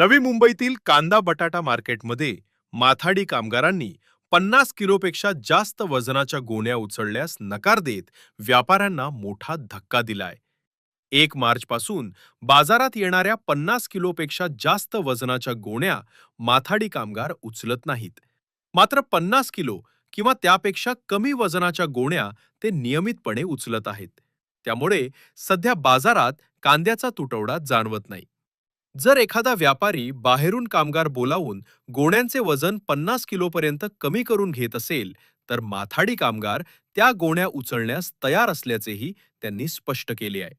नवी मुंबईतील कांदा बटाटा मार्केटमध्ये माथाडी कामगारांनी 50 किलोपेक्षा जास्त वजनाच्या गोण्या उचलण्यास नकार देत व्यापाऱ्यांना मोठा धक्का दिलाय। 1 मार्च पासून बाजारात येणाऱ्या 50 किलोपेक्षा जास्त वजनाच्या गोण्या माथाडी कामगार उचलत नाहीत। मात्र 50 किलो किंवा त्यापेक्षा कमी वजनाच्या गोण्या ते नियमितपणे उचलत आहेत। त्यामुळे सध्या बाजारात कांद्याचा तुटवडा जाणवत नाही। जर एखादा व्यापारी बाहेरून कामगार बोलावून गोण्यांचे वजन 50 किलोपर्यंत कमी करून घेत असेल, तर माथाडी कामगार त्या गोण्या उचलण्यास तयार असल्याचेही त्यांनी स्पष्ट केले आहे।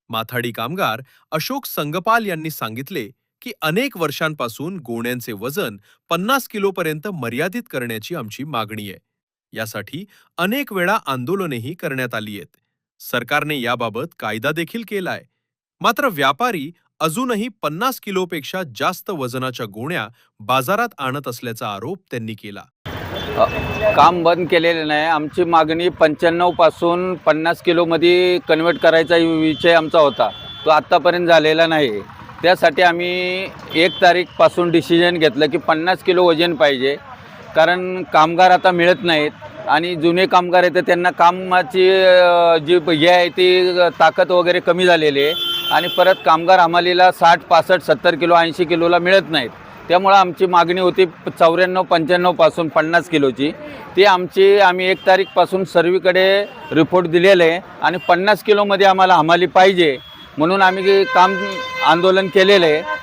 माथाडी कामगार अशोक संगपाल यांनी सांगितले की अनेक वर्षांपासून गोण्यांचे वजन 50 किलोपर्यंत मर्यादित करण्याची आमची मागणी आहे। यासाठी अनेक वेळा आंदोलनेही करण्यात आली आहेत। सरकारने याबाबत कायदा देखील केलाय। मात्र व्यापारी अजूनही 50 किलोपेक्षा जास्त वजनाच्या गोण्या बाजारात आणत असल्याचा आरोप त्यांनी केला। काम बंद केलेले नाही। आमची मागणी 95 पासून 50 किलोमध्ये कन्वर्ट करायचा विषय आमचा होता, तो आत्तापर्यंत झालेला नाही। त्यासाठी आम्ही 1 तारीखपासून डिसिजन घेतलं की 50 किलो वजन पाहिजे, कारण कामगार आता मिळत नाहीत आणि जुने कामगार आहेत त्यांना कामाची जी हे आहे ती ताकद वगैरे कमी झालेली आहे आणि परत कामगार हमालीला 60, 65, 70 किलो 80 किलोला मिळत नाहीत। त्यामुळे आमची मागणी होती 94-95 पासून 50 किलोची। ती आम्ही 1 तारीखपासून सर्वीकडे रिपोर्ट दिलेले आहे आणि 50 किलोमध्ये आम्हाला हमाली पाहिजे म्हणून आम्ही आंदोलन केलेलं आहे।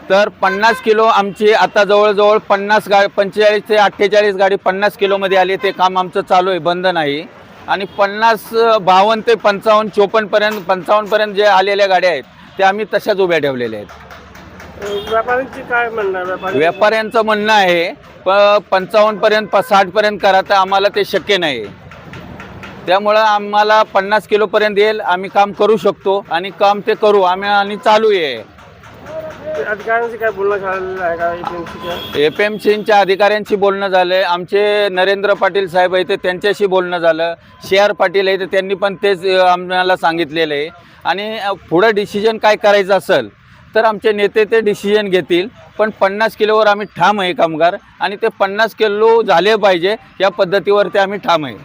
तर 50 किलो आमची आता जवळजवळ 45 ते 48 गाडी 50 किलोमध्ये आली। ते काम आमचं चालू आहे, बंद नाही। आणि 52 ते 55, 54पर्यंत जे आलेल्या गाड्या आहेत त्या आम्ही तशाच उभ्या ठेवलेल्या आहेत। व्यापाऱ्यांची काय म्हणणं आहे? व्यापाऱ्यांचं म्हणणं आहे 55पर्यंत 60पर्यंत करा, तर आम्हाला ते शक्य नाही। त्यामुळं आम्हाला 50 किलोपर्यंत येईल, आम्ही काम करू शकतो आणि काम ते करू आम्ही आणि चालू आहे। अधिकाऱ्यांशी काय बोलणं झालेलं आहे का? एपीएमसीच्या अधिकाऱ्यांशी बोलणं झालं। आमचे नरेंद्र पाटील साहेब आहेत त्यांच्याशी बोलणं झालं। CR पाटील आहेत त्यांनी पण तेच आम्हाला सांगितलेलं आहे आणि पुढं डिसिजन काय करायचं असेल तर आमचे नेते ते डिसिजन घेतील। पण 50 किलोवर आम्ही ठाम आहे कामगार, आणि ते 50 किलो झाले पाहिजे या पद्धतीवर ते आम्ही ठाम आहे।